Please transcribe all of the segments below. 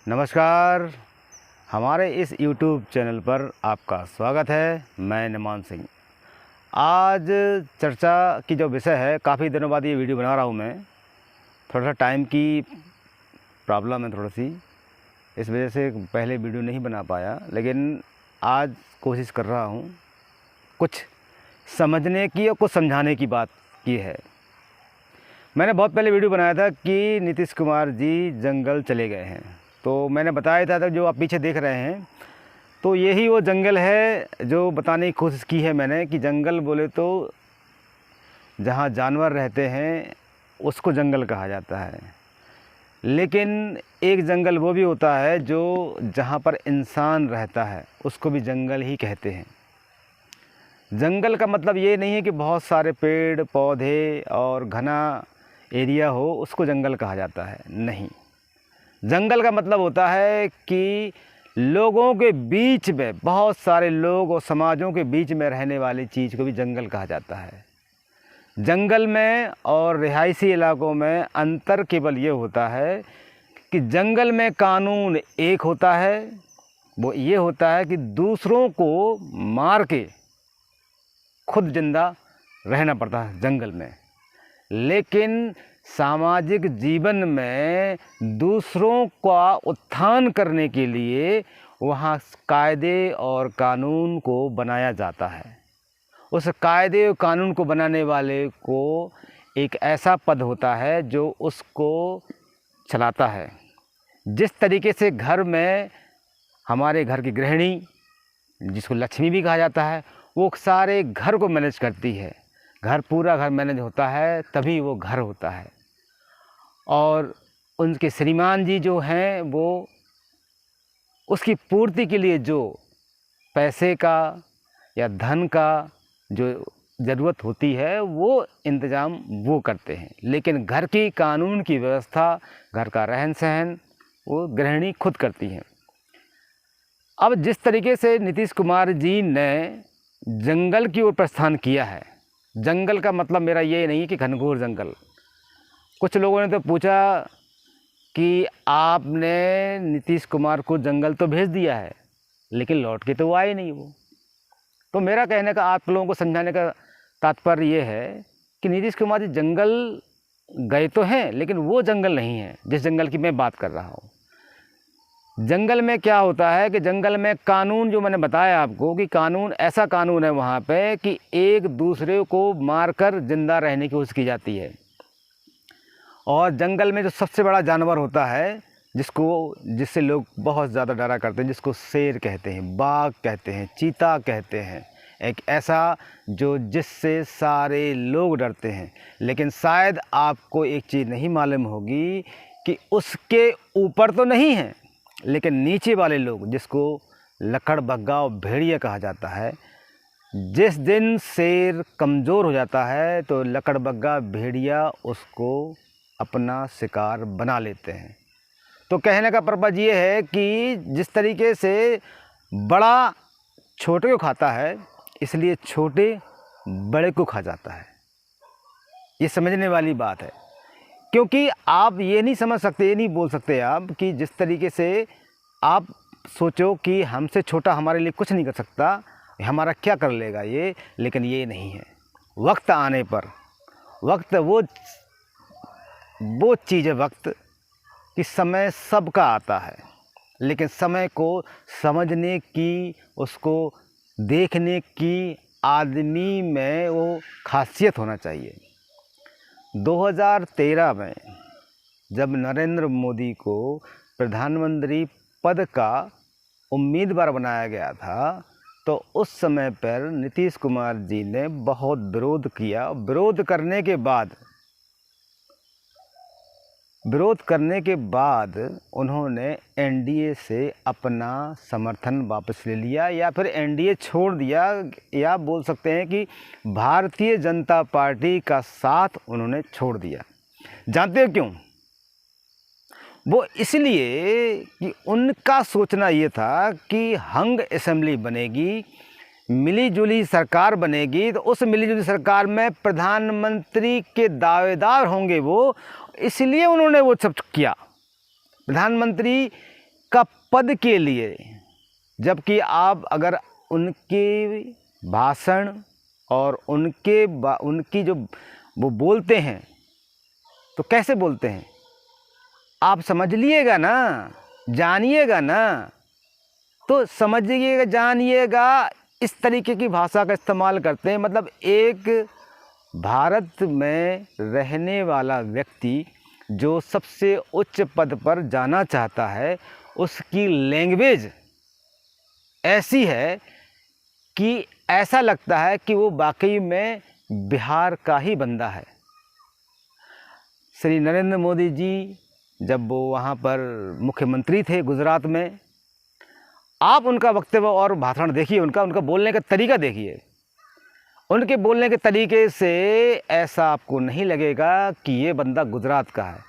नमस्कार, हमारे इस YouTube चैनल पर आपका स्वागत है। मैं निमान सिंह। आज चर्चा की जो विषय है, काफ़ी दिनों बाद ये वीडियो बना रहा हूँ मैं। थोड़ा सा टाइम की प्रॉब्लम है थोड़ी सी, इस वजह से पहले वीडियो नहीं बना पाया, लेकिन आज कोशिश कर रहा हूँ कुछ समझने की और कुछ समझाने की बात की है। मैंने बहुत पहले वीडियो बनाया था कि नीतीश कुमार जी जंगल चले गए हैं, तो मैंने बताया था जो आप पीछे देख रहे हैं, तो यही वो जंगल है जो बताने की कोशिश की है मैंने कि जंगल बोले तो जहाँ जानवर रहते हैं उसको जंगल कहा जाता है, लेकिन एक जंगल वो भी होता है जो जहाँ पर इंसान रहता है उसको भी जंगल ही कहते हैं। जंगल का मतलब ये नहीं है कि बहुत सारे पेड़ पौधे और घना एरिया हो उसको जंगल कहा जाता है, नहीं। जंगल का मतलब होता है कि लोगों के बीच में, बहुत सारे लोग और समाजों के बीच में रहने वाली चीज़ को भी जंगल कहा जाता है। जंगल में और रिहायशी इलाकों में अंतर केवल ये होता है कि जंगल में कानून एक होता है, वो ये होता है कि दूसरों को मार के खुद जिंदा रहना पड़ता है जंगल में, लेकिन सामाजिक जीवन में दूसरों का उत्थान करने के लिए वहाँ कायदे और कानून को बनाया जाता है। उस कायदे और कानून को बनाने वाले को एक ऐसा पद होता है जो उसको चलाता है। जिस तरीके से घर में हमारे घर की गृहिणी, जिसको लक्ष्मी भी कहा जाता है, वो सारे घर को मैनेज करती है। घर पूरा घर मैनेज होता है तभी वो घर होता है। और उनके श्रीमान जी जो हैं वो उसकी पूर्ति के लिए जो पैसे का या धन का जो ज़रूरत होती है वो इंतज़ाम वो करते हैं, लेकिन घर की कानून की व्यवस्था, घर का रहन सहन वो गृहिणी खुद करती हैं। अब जिस तरीके से नीतीश कुमार जी ने जंगल की ओर प्रस्थान किया है, जंगल का मतलब मेरा ये नहीं है कि घनघोर जंगल। कुछ लोगों ने तो पूछा कि आपने नीतीश कुमार को जंगल तो भेज दिया है, लेकिन लौट के तो वो आए नहीं वो। तो मेरा कहने का, आप लोगों को समझाने का तात्पर्य ये है कि नीतीश कुमार जी जंगल गए तो हैं, लेकिन वो जंगल नहीं है जिस जंगल की मैं बात कर रहा हूँ। जंगल में क्या होता है कि जंगल में कानून, जो मैंने बताया आपको कि कानून, ऐसा कानून है वहाँ पे कि एक दूसरे को मारकर जिंदा रहने की कोशिश की जाती है। और जंगल में जो सबसे बड़ा जानवर होता है जिससे लोग बहुत ज़्यादा डरा करते हैं, जिसको शेर कहते हैं, बाघ कहते हैं, चीता कहते हैं, एक ऐसा जिससे सारे लोग डरते हैं। लेकिन शायद आपको एक चीज़ नहीं मालूम होगी कि उसके ऊपर तो नहीं है, लेकिन नीचे वाले लोग, जिसको लकड़बग्गा और भेड़िया कहा जाता है, जिस दिन शेर कमज़ोर हो जाता है तो लकड़बग्गा भेड़िया उसको अपना शिकार बना लेते हैं। तो कहने का पर्पज़ ये है कि जिस तरीके से बड़ा छोटे को खाता है, इसलिए छोटे बड़े को खा जाता है। ये समझने वाली बात है, क्योंकि आप ये नहीं समझ सकते, ये नहीं बोल सकते आप कि जिस तरीके से आप सोचो कि हमसे छोटा हमारे लिए कुछ नहीं कर सकता, हमारा क्या कर लेगा ये, लेकिन ये नहीं है। वक्त आने पर, वक्त वो चीज़ है, वक्त कि समय सबका आता है, लेकिन समय को समझने की, उसको देखने की आदमी में वो खासियत होना चाहिए। 2013 में जब नरेंद्र मोदी को प्रधानमंत्री पद का उम्मीदवार बनाया गया था, तो उस समय पर नीतीश कुमार जी ने बहुत विरोध किया। विरोध करने के बाद उन्होंने एनडीए से अपना समर्थन वापस ले लिया, या फिर एनडीए छोड़ दिया, या बोल सकते हैं कि भारतीय जनता पार्टी का साथ उन्होंने छोड़ दिया। जानते हो क्यों? वो इसलिए कि उनका सोचना ये था कि हंग असेंबली बनेगी, मिली जुली सरकार बनेगी, तो उस मिली जुली सरकार में प्रधानमंत्री के दावेदार होंगे वो, इसलिए उन्होंने वो सब किया। प्रधानमंत्री उनका पद के लिए, जबकि आप अगर उनके भाषण और उनकी जो वो बोलते हैं तो कैसे बोलते हैं आप समझ लीजिएगा ना, जानिएगा ना, तो समझिएगा, जानिएगा। इस तरीके की भाषा का इस्तेमाल करते हैं। मतलब एक भारत में रहने वाला व्यक्ति जो सबसे उच्च पद पर जाना चाहता है, उसकी लैंग्वेज ऐसी है कि ऐसा लगता है कि वो वाकई में बिहार का ही बंदा है। श्री नरेंद्र मोदी जी जब वो वहाँ पर मुख्यमंत्री थे गुजरात में, आप उनका वक्तव्य और भाषण देखिए, उनका बोलने का तरीका देखिए। उनके बोलने के तरीके से ऐसा आपको नहीं लगेगा कि ये बंदा गुजरात का है।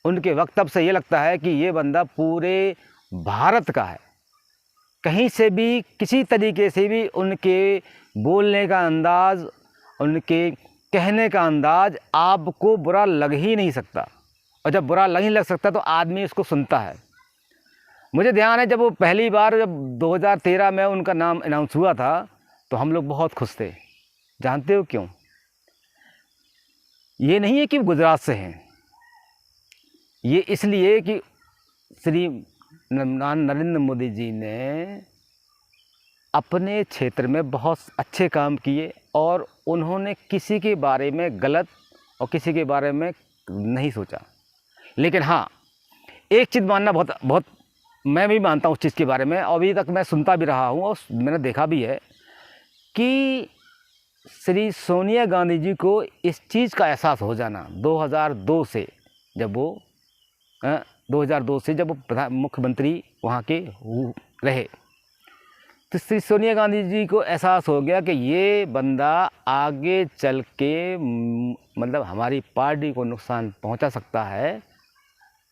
उनके वक्तव्य से ये लगता है कि ये बंदा पूरे भारत का है। कहीं से भी किसी तरीके से भी उनके बोलने का अंदाज़, उनके कहने का अंदाज़ आपको बुरा लग ही नहीं सकता। और जब बुरा नहीं लग सकता तो आदमी इसको सुनता है। मुझे ध्यान है जब वो पहली बार जब 2013 में उनका नाम अनाउंस हुआ था तो हम लोग बहुत खुश थे। जानते हो क्यों? ये नहीं है कि गुजरात से हैं, ये इसलिए कि श्री नरेंद्र मोदी जी ने अपने क्षेत्र में बहुत अच्छे काम किए और उन्होंने किसी के बारे में गलत और किसी के बारे में नहीं सोचा। लेकिन हाँ, एक चीज़ मानना बहुत मैं भी मानता हूँ उस चीज़ के बारे में, अभी तक मैं सुनता भी रहा हूँ और मैंने देखा भी है कि श्री सोनिया गांधी जी को इस चीज़ का एहसास हो जाना 2002 से, जब वो 2002 से जब वो मुख्यमंत्री वहाँ के रहे, तो श्री सोनिया गांधी जी को एहसास हो गया कि ये बंदा आगे चल के मतलब हमारी पार्टी को नुकसान पहुंचा सकता है।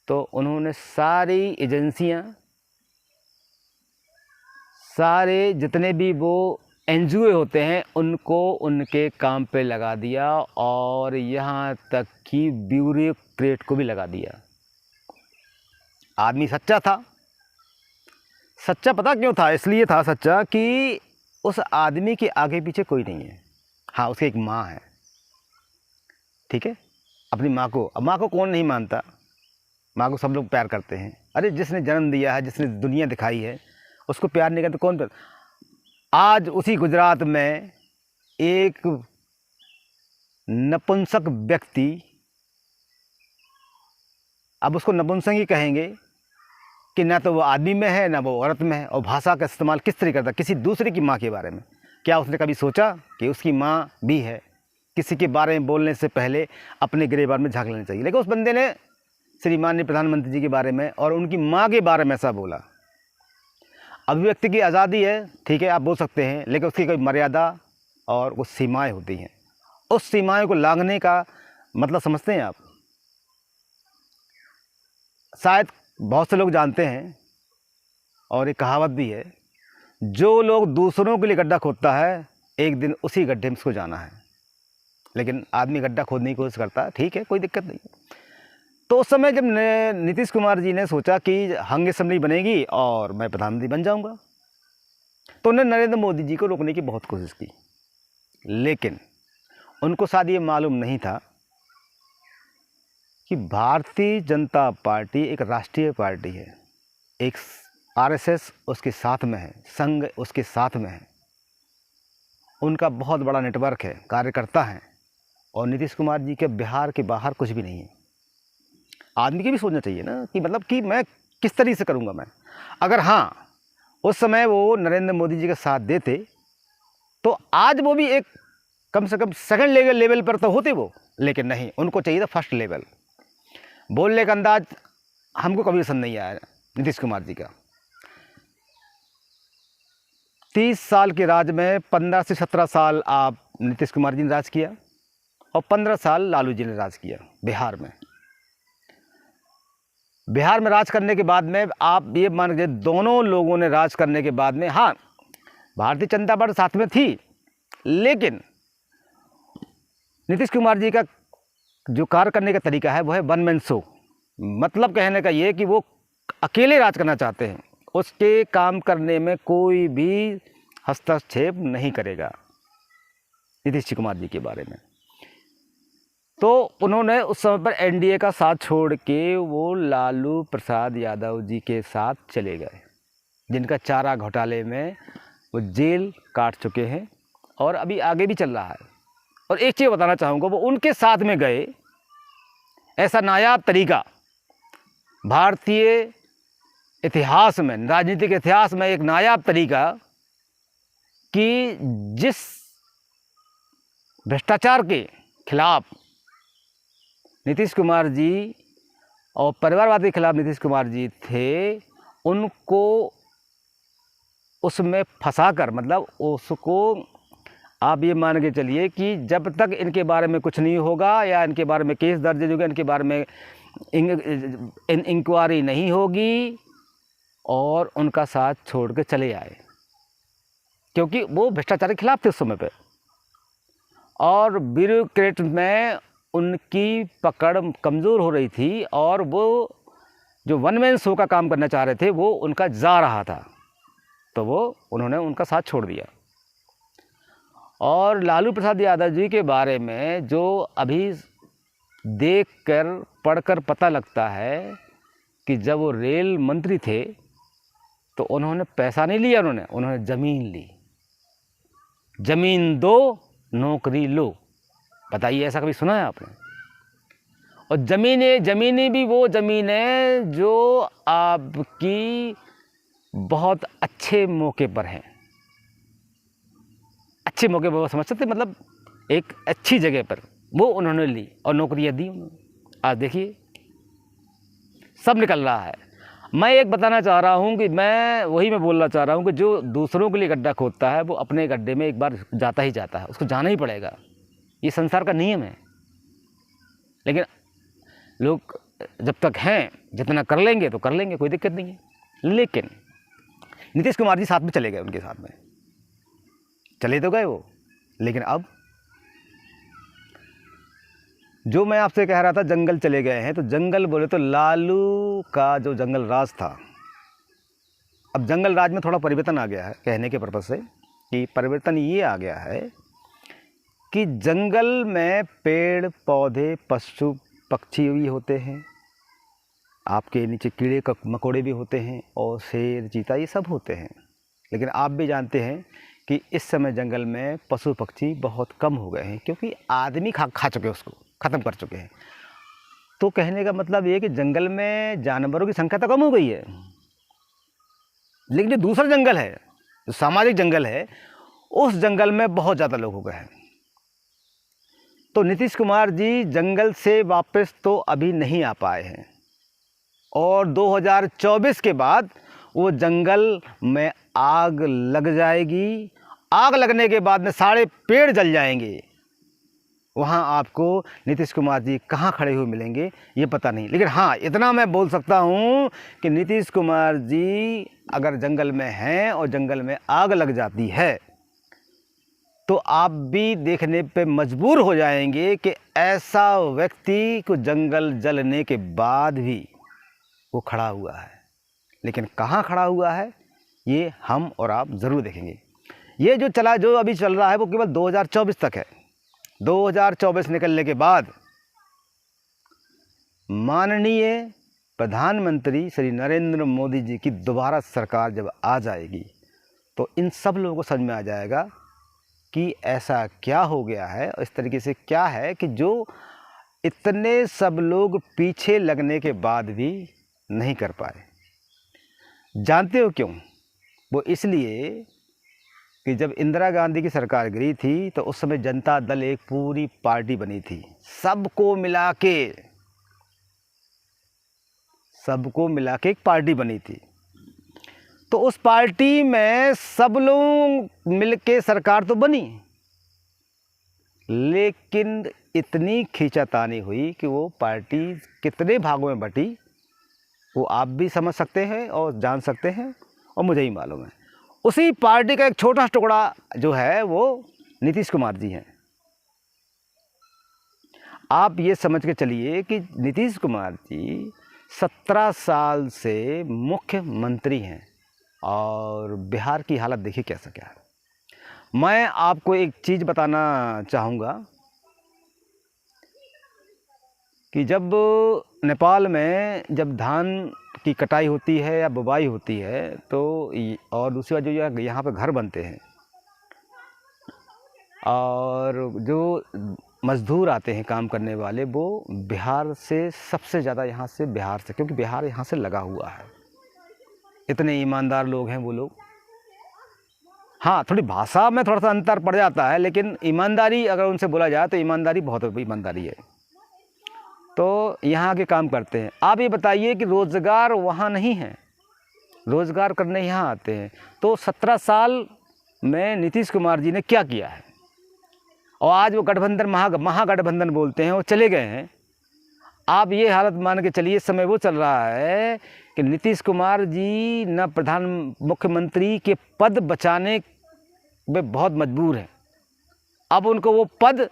तो उन्होंने सारी एजेंसियां, सारे जितने भी वो एनजीओ होते हैं, उनको उनके काम पे लगा दिया और यहाँ तक कि ब्यूरोक्रेट को भी लगा दिया। आदमी सच्चा था। सच्चा पता क्यों था? इसलिए था सच्चा कि उस आदमी के आगे पीछे कोई नहीं है। हाँ, उसकी एक माँ है, ठीक है। अपनी माँ को, अब माँ को कौन नहीं मानता? माँ को सब लोग प्यार करते हैं। अरे जिसने जन्म दिया है, जिसने दुनिया दिखाई है, उसको प्यार नहीं करते कौन? आज उसी गुजरात में एक नपुंसक व्यक्ति, अब उसको नपुंसक ही कहेंगे कि ना तो वो आदमी में है ना वो औरत में है, और भाषा का इस्तेमाल किस तरह करता, किसी दूसरे की माँ के बारे में। क्या उसने कभी सोचा कि उसकी माँ भी है? किसी के बारे में बोलने से पहले अपने गिरेबान में झांक लेना चाहिए। लेकिन उस बंदे ने श्री माननीय प्रधानमंत्री जी के बारे में और उनकी माँ के बारे में ऐसा बोला। अभिव्यक्ति की आज़ादी है, ठीक है, आप बोल सकते हैं, लेकिन उसकी कोई मर्यादा और कुछ सीमाएँ होती हैं। उस सीमाओं को लांघने का मतलब समझते हैं आप? शायद बहुत से लोग जानते हैं, और एक कहावत भी है, जो लोग दूसरों के लिए गड्ढा खोदता है, एक दिन उसी गड्ढे में उसको जाना है। लेकिन आदमी गड्ढा खोदने की कोशिश करता है, ठीक है, कोई दिक्कत नहीं। तो उस समय जब नीतीश कुमार जी ने सोचा कि हंग असेंबली बनेगी और मैं प्रधानमंत्री बन जाऊंगा, तो उन्होंने नरेंद्र मोदी जी को रोकने की बहुत कोशिश की। लेकिन उनको शायद ये मालूम नहीं था कि भारतीय जनता पार्टी एक राष्ट्रीय पार्टी है, एक आरएसएस उसके साथ में है, संघ उसके साथ में है, उनका बहुत बड़ा नेटवर्क है, कार्यकर्ता हैं, और नीतीश कुमार जी के बिहार के बाहर कुछ भी नहीं है। आदमी की भी सोचना चाहिए ना कि मतलब कि मैं किस तरीके से करूँगा मैं। अगर हाँ उस समय वो नरेंद्र मोदी जी का साथ देते तो आज वो भी एक कम से कम सेकंड लेवल पर तो होते वो, लेकिन नहीं, उनको चाहिए था फर्स्ट लेवल। बोलने का अंदाज हमको कभी पसंद नहीं आया नीतीश कुमार जी का। 30 साल के राज में 15 से 17 साल आप नीतीश कुमार जी ने राज किया और 15 साल लालू जी ने राज किया बिहार में। बिहार में राज करने के बाद में आप ये मान लीजिए दोनों लोगों ने राज करने के बाद में, हाँ भारतीय जनता पार्टी साथ में थी, लेकिन नीतीश कुमार जी का जो कार्य करने का तरीका है वो है वन मैन शो। मतलब कहने का ये कि वो अकेले राज करना चाहते हैं, उसके काम करने में कोई भी हस्तक्षेप नहीं करेगा। नीतीश कुमार जी के बारे में तो उन्होंने उस समय पर एनडीए का साथ छोड़ के वो लालू प्रसाद यादव जी के साथ चले गए, जिनका चारा घोटाले में वो जेल काट चुके हैं और अभी आगे भी चल रहा है। और एक चीज़ बताना चाहूँगा, वो उनके साथ में गए, ऐसा नायाब तरीका भारतीय इतिहास में, राजनीतिक इतिहास में एक नायाब तरीका कि जिस भ्रष्टाचार के खिलाफ नीतीश कुमार जी और परिवारवाद के खिलाफ नीतीश कुमार जी थे, उनको उसमें फंसाकर, मतलब उसको आप ये मान के चलिए कि जब तक इनके बारे में कुछ नहीं होगा या इनके बारे में केस दर्ज होगा, इनके बारे में इंक्वायरी नहीं होगी, और उनका साथ छोड़ के चले आए, क्योंकि वो भ्रष्टाचार के खिलाफ थे उस समय पे। और ब्यूरोक्रेट में उनकी पकड़ कमज़ोर हो रही थी और वो जो वन मैन शो का काम करना चाह रहे थे वो उनका जा रहा था, तो उन्होंने उनका साथ छोड़ दिया। और लालू प्रसाद यादव जी के बारे में जो अभी देखकर पढ़कर पता लगता है कि जब वो रेल मंत्री थे तो उन्होंने पैसा नहीं लिया, उन्होंने ज़मीन ली। ज़मीन दो नौकरी लो, बताइए ऐसा कभी सुना है आपने? और ज़मीनें भी वो ज़मीनें जो आपकी बहुत अच्छे मौके पर हैं, अच्छे मौके पर, वो समझ सकते, मतलब एक अच्छी जगह पर वो उन्होंने ली और नौकरियां दी उन्होंने। आज देखिए सब निकल रहा है। मैं एक बताना चाह रहा हूँ कि मैं बोलना चाह रहा हूँ कि जो दूसरों के लिए गड्ढा खोदता है वो अपने गड्ढे में एक बार जाता ही जाता है, उसको जाना ही पड़ेगा, ये संसार का नियम है। लेकिन लोग जब तक हैं, जितना कर लेंगे तो कर लेंगे, कोई दिक्कत नहीं है। लेकिन नीतीश कुमार जी साथ में चले गए, उनके साथ में चले तो गए वो, लेकिन अब जो मैं आपसे कह रहा था जंगल चले गए हैं, तो जंगल बोले तो लालू का जो जंगल राज था, अब जंगल राज में थोड़ा परिवर्तन आ गया है। कहने के पर्पज़ से कि परिवर्तन ये आ गया है कि जंगल में पेड़ पौधे पशु पक्षी भी होते हैं, आपके नीचे कीड़े मकोड़े भी होते हैं, और शेर चीता ये सब होते हैं। लेकिन आप भी जानते हैं कि इस समय जंगल में पशु पक्षी बहुत कम हो गए हैं, क्योंकि आदमी खा चुके हैं, उसको ख़त्म कर चुके हैं। तो कहने का मतलब ये कि जंगल में जानवरों की संख्या तो कम हो गई है, लेकिन जो दूसरा जंगल है, जो सामाजिक जंगल है, उस जंगल में बहुत ज़्यादा लोग हो गए हैं। तो नीतीश कुमार जी जंगल से वापस तो अभी नहीं आ पाए हैं, और 2024 के बाद वो जंगल में आग लग जाएगी। आग लगने के बाद में सारे पेड़ जल जाएंगे। वहाँ आपको नीतीश कुमार जी कहाँ खड़े हुए मिलेंगे ये पता नहीं। लेकिन हाँ, इतना मैं बोल सकता हूँ कि नीतीश कुमार जी अगर जंगल में हैं और जंगल में आग लग जाती है तो आप भी देखने पे मजबूर हो जाएंगे कि ऐसा व्यक्ति को जंगल जलने के बाद भी वो खड़ा हुआ है। लेकिन कहाँ खड़ा हुआ है ये हम और आप ज़रूर देखेंगे। ये जो अभी चल रहा है वो केवल 2024 तक है। 2024 निकलने के बाद माननीय प्रधानमंत्री श्री नरेंद्र मोदी जी की दोबारा सरकार जब आ जाएगी तो इन सब लोगों को समझ में आ जाएगा कि ऐसा क्या हो गया है और इस तरीके से क्या है कि जो इतने सब लोग पीछे लगने के बाद भी नहीं कर पाए। जानते हो क्यों? वो इसलिए कि जब इंदिरा गांधी की सरकार गिरी थी तो उस समय जनता दल एक पूरी पार्टी बनी थी, सबको मिला के एक पार्टी बनी थी। तो उस पार्टी में सब लोग मिलके सरकार तो बनी, लेकिन इतनी खींचातानी हुई कि वो पार्टी कितने भागों में बटी वो आप भी समझ सकते हैं और जान सकते हैं, और मुझे ही मालूम है। उसी पार्टी का एक छोटा टुकड़ा जो है वो नीतीश कुमार जी हैं। आप ये समझ के चलिए कि नीतीश कुमार जी 17 साल से मुख्यमंत्री हैं और बिहार की हालत देखिए कैसा क्या है। मैं आपको एक चीज़ बताना चाहूँगा कि जब नेपाल में जब धान की कटाई होती है या बुवाई होती है तो और दूसरी बात जो यहाँ पे घर बनते हैं और जो मज़दूर आते हैं काम करने वाले वो बिहार से सबसे ज़्यादा यहाँ से बिहार से, क्योंकि बिहार यहाँ से लगा हुआ है। इतने ईमानदार लोग हैं वो लोग। हाँ, थोड़ी भाषा में थोड़ा सा अंतर पड़ जाता है, लेकिन ईमानदारी अगर उनसे बोला जाए तो ईमानदारी बहुत ईमानदारी है। तो यहाँ के काम करते हैं। आप ये बताइए कि रोज़गार वहाँ नहीं है, रोज़गार करने यहाँ आते हैं। तो 17 साल में नीतीश कुमार जी ने क्या किया है, और आज वो गठबंधन महागठबंधन बोलते हैं, वो चले गए हैं। आप ये हालत मान के चलिए, इस समय वो चल रहा है कि नीतीश कुमार जी न मुख्यमंत्री के पद बचाने में बहुत मजबूर हैं। अब उनको वो पद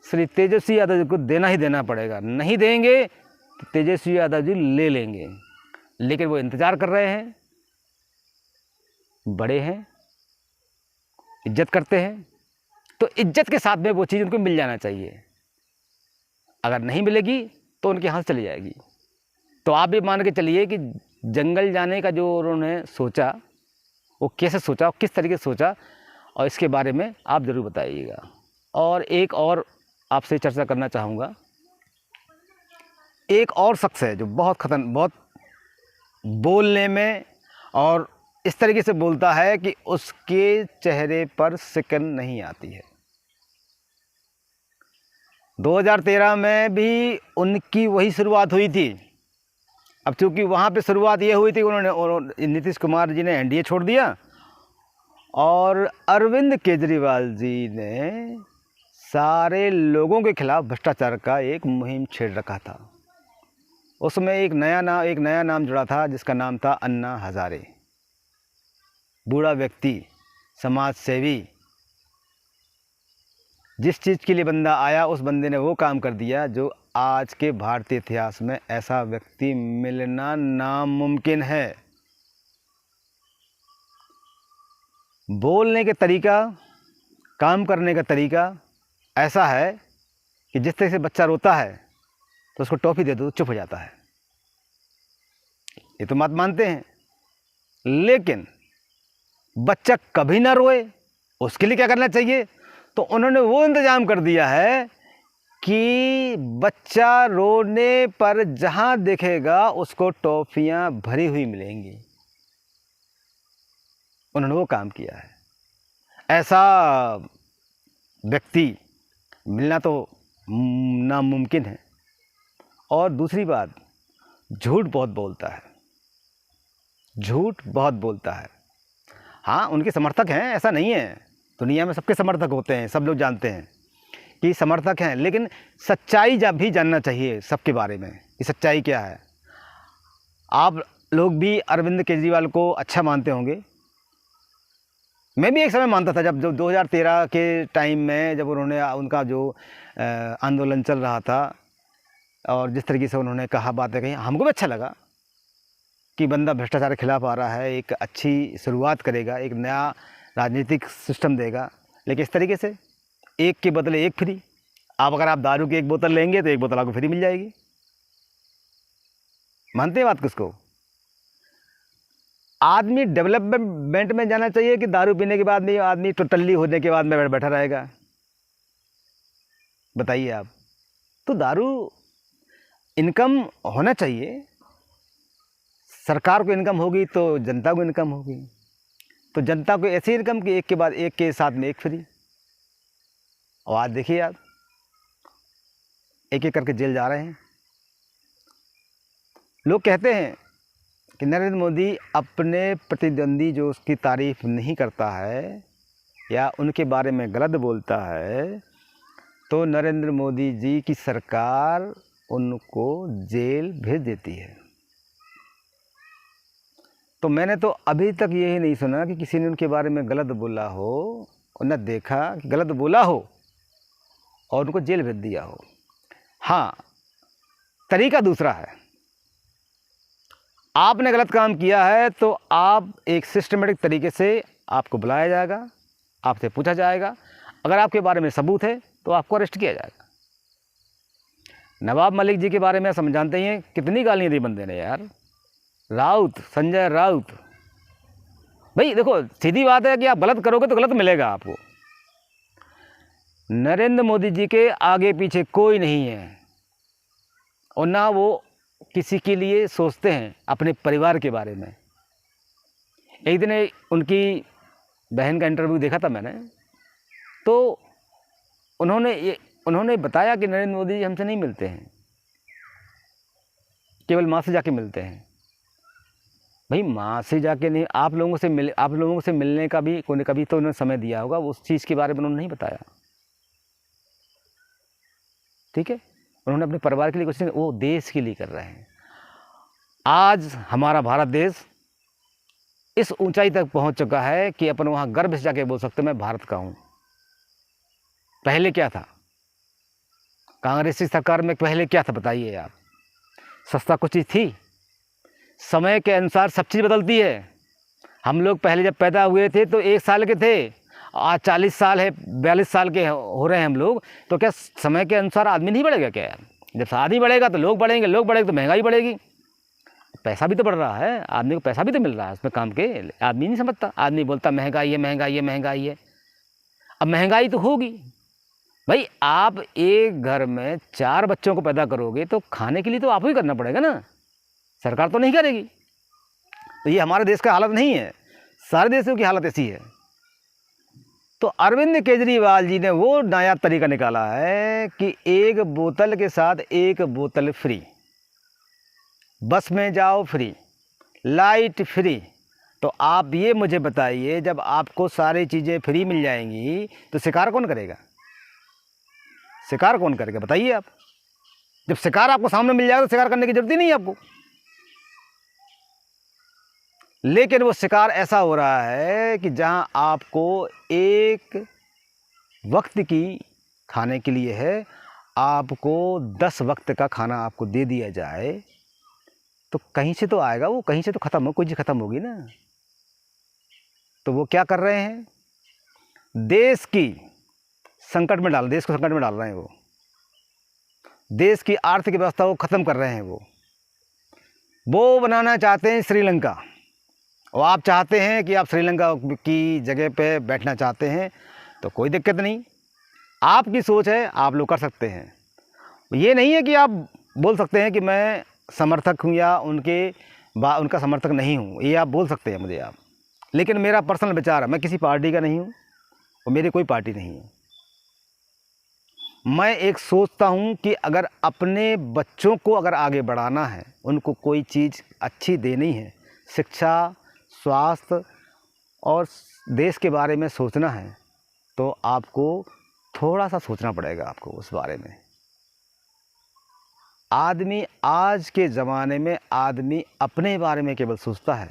श्री तेजस्वी यादव जी को देना ही देना पड़ेगा, नहीं देंगे तो तेजस्वी यादव जी ले लेंगे। लेकिन वो इंतज़ार कर रहे हैं, बड़े हैं, इज्जत करते हैं, तो इज्जत के साथ में वो चीज़ उनको मिल जाना चाहिए। अगर नहीं मिलेगी तो उनके हाथ चली जाएगी। तो आप भी मान के चलिए कि जंगल जाने का जो उन्होंने सोचा, वो कैसे सोचा, किस तरीके से सोचा, और इसके बारे में आप ज़रूर बताइएगा। और एक और आपसे चर्चा करना चाहूँगा, एक और शख्स है जो बहुत बोलने में और इस तरीके से बोलता है कि उसके चेहरे पर सिकन नहीं आती है। 2013 में भी उनकी वही शुरुआत हुई थी। अब चूँकि वहाँ पे शुरुआत ये हुई थी, उन्होंने नीतीश कुमार जी ने एनडीए छोड़ दिया और अरविंद केजरीवाल जी ने सारे लोगों के खिलाफ भ्रष्टाचार का एक मुहिम छेड़ रखा था। उसमें एक नया नाम जुड़ा था जिसका नाम था अन्ना हज़ारे। बूढ़ा व्यक्ति, समाज सेवी, जिस चीज़ के लिए बंदा आया उस बंदे ने वो काम कर दिया जो आज के भारतीय इतिहास में ऐसा व्यक्ति मिलना नामुमकिन है। बोलने के तरीका, काम करने का तरीका ऐसा है कि जिस तरह से बच्चा रोता है तो उसको टॉफ़ी दे दो तो चुप हो जाता है। ये तो बात मानते हैं, लेकिन बच्चा कभी ना रोए उसके लिए क्या करना चाहिए? तो उन्होंने वो इंतज़ाम कर दिया है कि बच्चा रोने पर जहाँ देखेगा उसको टॉफ़ियाँ भरी हुई मिलेंगी। उन्होंने वो काम किया है। ऐसा व्यक्ति मिलना तो नामुमकिन है। और दूसरी बात, झूठ बहुत बोलता है, झूठ बहुत बोलता है। हाँ, उनके समर्थक हैं, ऐसा नहीं है, दुनिया में सबके समर्थक होते हैं, सब लोग जानते हैं कि समर्थक हैं, लेकिन सच्चाई भी जानना चाहिए सबके बारे में कि सच्चाई क्या है। आप लोग भी अरविंद केजरीवाल को अच्छा मानते होंगे, मैं भी एक समय मानता था। जब 2013 के टाइम में जब उनका जो आंदोलन चल रहा था और जिस तरीके से उन्होंने कहा, बातें कही, हमको भी अच्छा लगा कि बंदा भ्रष्टाचार के खिलाफ आ रहा है, एक अच्छी शुरुआत करेगा, एक नया राजनीतिक सिस्टम देगा। लेकिन इस तरीके से एक के बदले एक फ्री, अगर आप दारू की एक बोतल लेंगे तो एक बोतल आपको फ्री मिल जाएगी। मानते हैं बात किसको? आदमी डेवलपमेंट में जाना चाहिए कि दारू पीने के बाद में आदमी टल्ली होने के बाद में बैठा रहेगा? बताइए आप। तो दारू इनकम होना चाहिए, सरकार को इनकम होगी तो जनता को इनकम होगी, तो जनता को ऐसी इनकम कि एक के बाद एक के साथ में एक फ्री। और आज देखिए आप, एक एक करके जेल जा रहे हैं। लोग कहते हैं कि नरेंद्र मोदी अपने प्रतिद्वंदी जो उसकी तारीफ़ नहीं करता है या उनके बारे में गलत बोलता है तो नरेंद्र मोदी जी की सरकार उनको जेल भेज देती है। तो मैंने तो अभी तक यही नहीं सुना कि किसी ने उनके बारे में गलत बोला हो और न देखा कि गलत बोला हो और उनको जेल भेज दिया हो। हाँ, तरीका दूसरा है। आपने गलत काम किया है तो आप एक सिस्टमेटिक तरीके से आपको बुलाया जाएगा, आपसे पूछा जाएगा, अगर आपके बारे में सबूत है तो आपको अरेस्ट किया जाएगा। नवाब मलिक जी के बारे में हम जानते ही हैं, कितनी गालियाँ दी बंदे ने यार। राउत, संजय राउत, भाई देखो सीधी बात है कि आप गलत करोगे तो गलत मिलेगा आपको। नरेंद्र मोदी जी के आगे पीछे कोई नहीं है और ना वो किसी के लिए सोचते हैं, अपने परिवार के बारे में। एक दिन उनकी बहन का इंटरव्यू देखा था मैंने, तो उन्होंने बताया कि नरेंद्र मोदी जी हमसे नहीं मिलते हैं, केवल माँ से जाके मिलते हैं। भाई माँ से जाके नहीं, आप लोगों से मिलने का भी कोई कभी तो उन्होंने समय दिया होगा, उस चीज़ के बारे में उन्होंने नहीं बताया। ठीक है, उन्होंने अपने परिवार के लिए कुछ नहीं, वो देश के लिए कर रहे हैं। आज हमारा भारत देश इस ऊंचाई तक पहुंच चुका है कि अपन वहाँ गर्व से जाके बोल सकते मैं भारत का हूँ। पहले क्या था कांग्रेस की सरकार में, पहले क्या था बताइए आप? सस्ता कुछ चीज़ थी? समय के अनुसार सब चीज़ बदलती है। हम लोग पहले जब पैदा हुए थे तो 1 साल के थे, आज 40 साल है, 42 साल के हो रहे हैं हम लोग, तो क्या समय के अनुसार आदमी नहीं बढ़ेगा क्या यार? जब आदमी बढ़ेगा तो लोग बढ़ेंगे, लोग बढ़ेंगे तो महंगाई बढ़ेगी, पैसा भी तो बढ़ रहा है, आदमी को पैसा भी तो मिल रहा है उसमें काम के। आदमी नहीं समझता, आदमी बोलता महंगाई है, महंगाई है, महंगाई है। अब महंगाई तो होगी भाई, आप एक घर में 4 बच्चों को पैदा करोगे तो खाने के लिए तो आपको ही करना पड़ेगा ना, सरकार तो नहीं करेगी। तो ये हमारे देश का हालत नहीं है, सारे देशों की हालत ऐसी है। तो अरविंद केजरीवाल जी ने वो नायाब तरीका निकाला है कि 1 बोतल के साथ 1 बोतल फ्री, बस में जाओ फ्री, लाइट फ्री। तो आप ये मुझे बताइए, जब आपको सारी चीज़ें फ्री मिल जाएंगी तो शिकार कौन करेगा? शिकार कौन करेगा बताइए आप? जब शिकार आपको सामने मिल जाएगा तो शिकार करने की जरूरत ही नहीं है आपको। लेकिन वो शिकार ऐसा हो रहा है कि जहां आपको एक वक्त की खाने के लिए है, आपको 10 वक्त का खाना आपको दे दिया जाए तो कहीं से तो आएगा वो, कहीं से तो ख़त्म हो, कोई चीज़ ख़त्म होगी ना। तो वो क्या कर रहे हैं? देश को संकट में डाल रहे हैं। वो देश की आर्थिक व्यवस्था को ख़त्म कर रहे हैं। वो बनाना चाहते हैं श्रीलंका, और आप चाहते हैं कि आप श्रीलंका की जगह पे बैठना चाहते हैं तो कोई दिक्कत नहीं, आपकी सोच है, आप लोग कर सकते हैं। ये नहीं है कि आप बोल सकते हैं कि मैं समर्थक हूँ या उनका समर्थक नहीं हूँ, ये आप बोल सकते हैं मुझे आप, लेकिन मेरा पर्सनल विचार है, मैं किसी पार्टी का नहीं हूँ और मेरी कोई पार्टी नहीं है। मैं एक सोचता हूँ कि अगर अपने बच्चों को अगर आगे बढ़ाना है, उनको कोई चीज़ अच्छी देनी है, शिक्षा, स्वास्थ्य और देश के बारे में सोचना है, तो आपको थोड़ा सा सोचना पड़ेगा आपको उस बारे में। आदमी आज के ज़माने में आदमी अपने बारे में केवल सोचता है,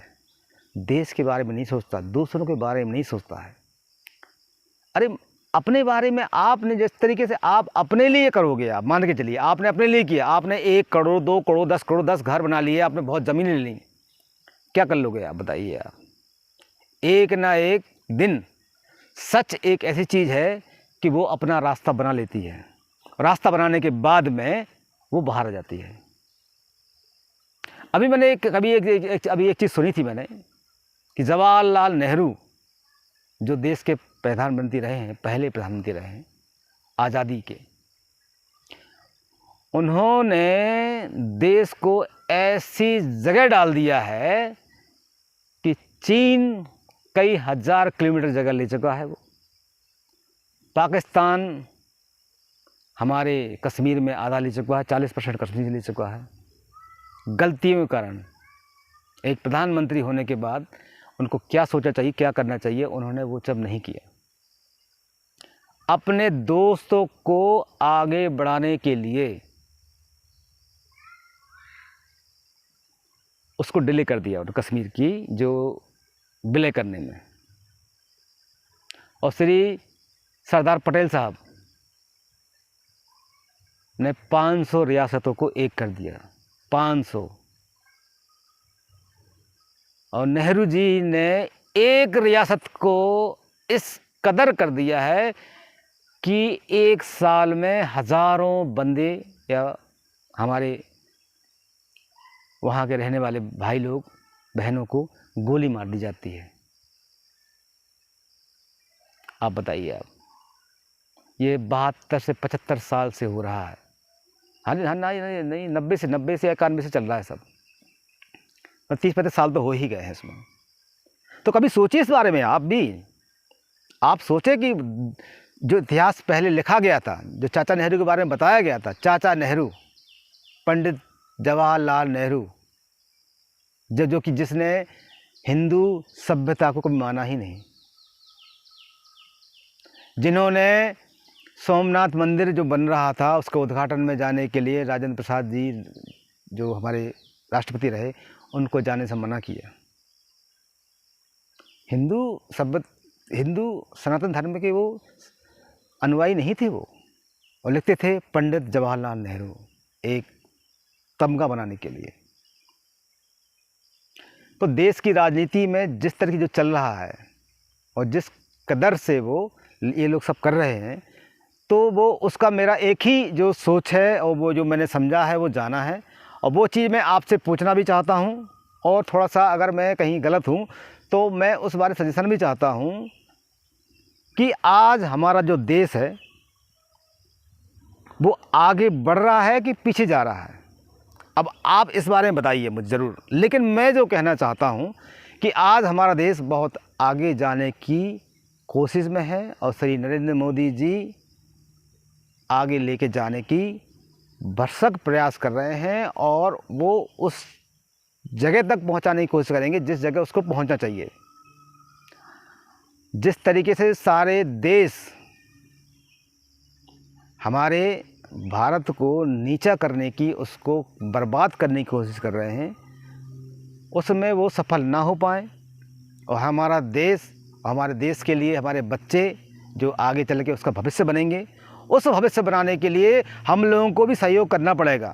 देश के बारे में नहीं सोचता, दूसरों के बारे में नहीं सोचता है। अरे अपने बारे में आपने जिस तरीके से आप अपने लिए करोगे, आप मान के चलिए आपने अपने लिए किया, आपने 1 करोड़ 2 करोड़ 10 करोड़ 10 घर बना लिए, आपने बहुत ज़मीन ले ली, क्या कर लोगे आप बताइए आप? एक ना एक दिन सच एक ऐसी चीज़ है कि वो अपना रास्ता बना लेती है, रास्ता बनाने के बाद में वो बाहर आ जाती है। अभी मैंने एक चीज़ सुनी थी मैंने कि जवाहरलाल नेहरू जो देश के प्रधानमंत्री रहे हैं, पहले प्रधानमंत्री रहे हैं आज़ादी के, उन्होंने देश को ऐसी जगह डाल दिया है कि चीन कई हज़ार किलोमीटर जगह ले चुका है। वो पाकिस्तान हमारे कश्मीर में आधा ले चुका है, 40% कश्मीर ले चुका है। गलतियों के कारण एक प्रधानमंत्री होने के बाद उनको क्या सोचना चाहिए, क्या करना चाहिए, उन्होंने वो सब नहीं किया। अपने दोस्तों को आगे बढ़ाने के लिए उसको डिले कर दिया, और कश्मीर की जो विलय करने में। और श्री सरदार पटेल साहब ने 500 रियासतों को एक कर दिया, 500। और नेहरू जी ने एक रियासत को इस कदर कर दिया है कि एक साल में हज़ारों बंदे या हमारे वहाँ के रहने वाले भाई लोग बहनों को गोली मार दी जाती है। आप बताइए, आप ये 72 से 75 साल से हो रहा है। हाँ हाँ, नहीं 90 से 91 से चल रहा है सब। 30-35 साल तो हो ही गए हैं इसमें। तो कभी सोचिए इस बारे में आप भी। आप सोचे कि जो इतिहास पहले लिखा गया था, जो चाचा नेहरू के बारे में बताया गया था, चाचा नेहरू, पंडित जवाहरलाल नेहरू, जो कि जिसने हिंदू सभ्यता को कभी माना ही नहीं, जिन्होंने सोमनाथ मंदिर जो बन रहा था उसके उद्घाटन में जाने के लिए राजेंद्र प्रसाद जी जो हमारे राष्ट्रपति रहे उनको जाने से मना किया। हिंदू सनातन धर्म के वो अनुयायी नहीं थे वो, और लिखते थे पंडित जवाहरलाल नेहरू, एक तमगा बनाने के लिए। तो देश की राजनीति में जिस तरह की जो चल रहा है और जिस कदर से वो ये लोग सब कर रहे हैं, तो वो उसका मेरा एक ही जो सोच है और वो जो मैंने समझा है वो जाना है, और वो चीज़ मैं आपसे पूछना भी चाहता हूँ। और थोड़ा सा अगर मैं कहीं गलत हूँ तो मैं उस बारे सजेशन भी चाहता हूँ कि आज हमारा जो देश है वो आगे बढ़ रहा है कि पीछे जा रहा है। अब आप इस बारे में बताइए मुझे ज़रूर। लेकिन मैं जो कहना चाहता हूँ कि आज हमारा देश बहुत आगे जाने की कोशिश में है, और श्री नरेंद्र मोदी जी आगे लेके जाने की भरसक प्रयास कर रहे हैं, और वो उस जगह तक पहुंचाने की कोशिश करेंगे जिस जगह उसको पहुंचना चाहिए। जिस तरीके से सारे देश हमारे भारत को नीचा करने की, उसको बर्बाद करने की कोशिश कर रहे हैं, उसमें वो सफल ना हो पाए, और हमारे देश के लिए हमारे बच्चे जो आगे चल के उसका भविष्य बनेंगे, उस भविष्य बनाने के लिए हम लोगों को भी सहयोग करना पड़ेगा,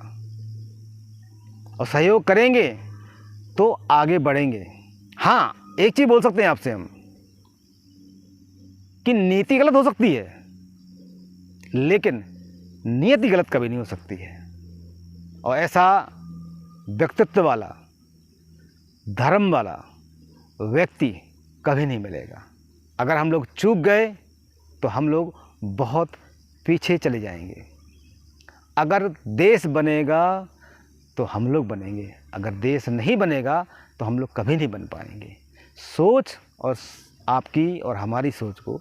और सहयोग करेंगे तो आगे बढ़ेंगे। हाँ, एक चीज़ बोल सकते हैं आपसे हम कि नीति गलत हो सकती है, लेकिन नियति गलत कभी नहीं हो सकती है। और ऐसा व्यक्तित्व वाला, धर्म वाला व्यक्ति कभी नहीं मिलेगा। अगर हम लोग चूक गए तो हम लोग बहुत पीछे चले जाएंगे। अगर देश बनेगा तो हम लोग बनेंगे, अगर देश नहीं बनेगा तो हम लोग कभी नहीं बन पाएंगे। सोच और आपकी और हमारी सोच को,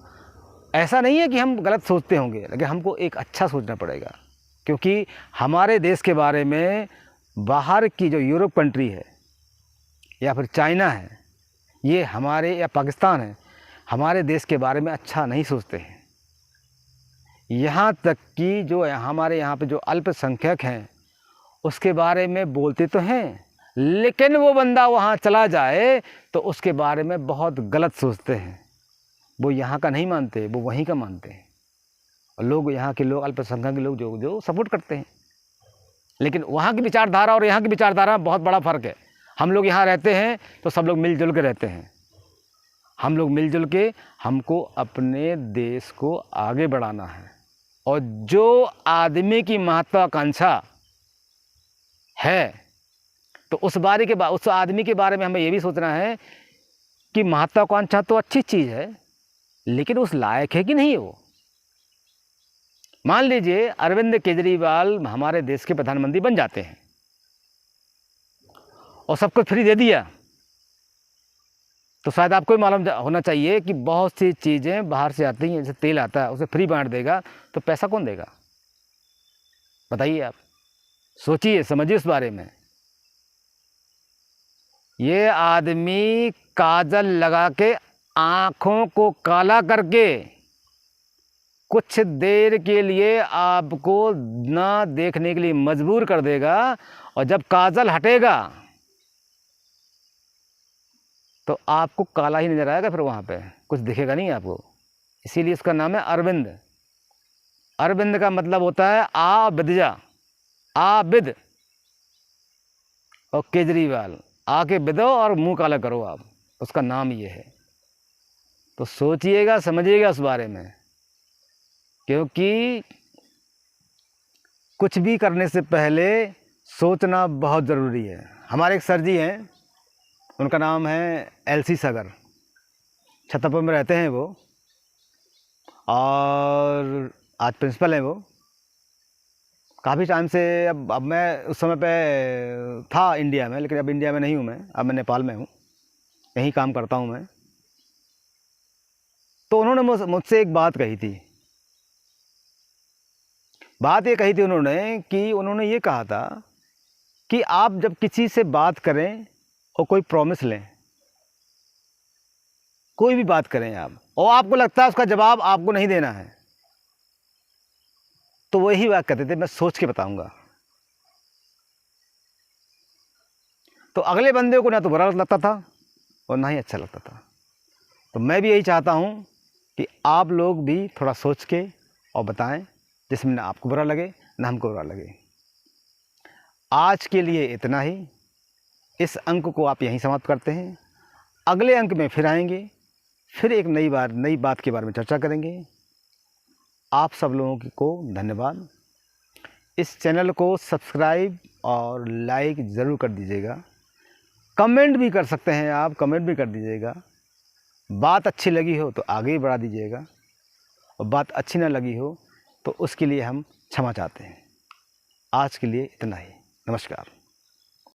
ऐसा नहीं है कि हम गलत सोचते होंगे, लेकिन हमको एक अच्छा सोचना पड़ेगा, क्योंकि हमारे देश के बारे में बाहर की जो यूरोप कंट्री है या फिर चाइना है, ये हमारे, या पाकिस्तान है, हमारे देश के बारे में अच्छा नहीं सोचते हैं। यहाँ तक कि जो हमारे यहाँ पे जो अल्पसंख्यक हैं उसके बारे में बोलते तो हैं, लेकिन वो बंदा वहाँ चला जाए तो उसके बारे में बहुत गलत सोचते हैं। वो यहाँ का नहीं मानते, वो वहीं का मानते हैं। और लोग, यहाँ के लोग, अल्पसंख्यक के लोग जो सपोर्ट करते हैं। लेकिन वहाँ की विचारधारा और यहाँ की विचारधारा में बहुत बड़ा फ़र्क है। हम लोग यहाँ रहते हैं तो सब लोग मिलजुल के रहते हैं। हम लोग मिलजुल के, हमको अपने देश को आगे बढ़ाना है। और जो आदमी की महत्वाकांक्षा है, तो उस आदमी के बारे में हमें ये भी सोचना है कि महत्वाकांक्षा तो अच्छी चीज़ है, लेकिन उस लायक है कि नहीं है वो। मान लीजिए अरविंद केजरीवाल हमारे देश के प्रधानमंत्री बन जाते हैं और सब कुछ फ्री दे दिया, तो शायद आपको भी मालूम होना चाहिए कि बहुत सी चीज़ें बाहर से आती हैं, जैसे तेल आता है, उसे फ्री बांट देगा तो पैसा कौन देगा? बताइए आप, सोचिए, समझिए उस बारे में। ये आदमी काजल लगा के आँखों को काला करके कुछ देर के लिए आपको ना देखने के लिए मजबूर कर देगा, और जब काजल हटेगा तो आपको काला ही नजर आएगा, फिर वहाँ पे कुछ दिखेगा नहीं आपको। इसीलिए उसका नाम है अरविंद। अरविंद का मतलब होता है आबिद, और केजरीवाल आके बिदो और मुंह काला करो आप, उसका नाम ये है। तो सोचिएगा, समझिएगा उस बारे में, क्योंकि कुछ भी करने से पहले सोचना बहुत ज़रूरी है। हमारे एक सर जी हैं, उनका नाम है LC सागर, छतरपुर में रहते हैं वो, और आज प्रिंसिपल हैं वो। काफ़ी टाइम से, अब मैं उस समय पे था इंडिया में, लेकिन अब इंडिया में नहीं हूँ मैं, अब मैं नेपाल में हूँ, यहीं काम करता हूँ मैं। तो उन्होंने मुझसे एक बात कही थी। बात ये कही थी उन्होंने कि उन्होंने ये कहा था कि आप जब किसी से बात करें और कोई प्रॉमिस लें, कोई भी बात करें आप, और आपको लगता है उसका जवाब आपको नहीं देना है, तो वही बात कहते थे, मैं सोच के बताऊंगा। तो अगले बंदे को ना तो बुरा लगता था और ना ही अच्छा लगता था। तो मैं भी यही चाहता हूँ कि आप लोग भी थोड़ा सोच के और बताएं, जिसमें ना आपको बुरा लगे ना हमको बुरा लगे। आज के लिए इतना ही। इस अंक को आप यहीं समाप्त करते हैं। अगले अंक में फिर आएंगे, फिर एक नई बात के बारे में चर्चा करेंगे। आप सब लोगों को धन्यवाद। इस चैनल को सब्सक्राइब और लाइक ज़रूर कर दीजिएगा। कमेंट भी कर सकते हैं आप, कमेंट भी कर दीजिएगा। बात अच्छी लगी हो तो आगे ही बढ़ा दीजिएगा, और बात अच्छी ना लगी हो तो उसके लिए हम क्षमा चाहते हैं। आज के लिए इतना ही। नमस्कार।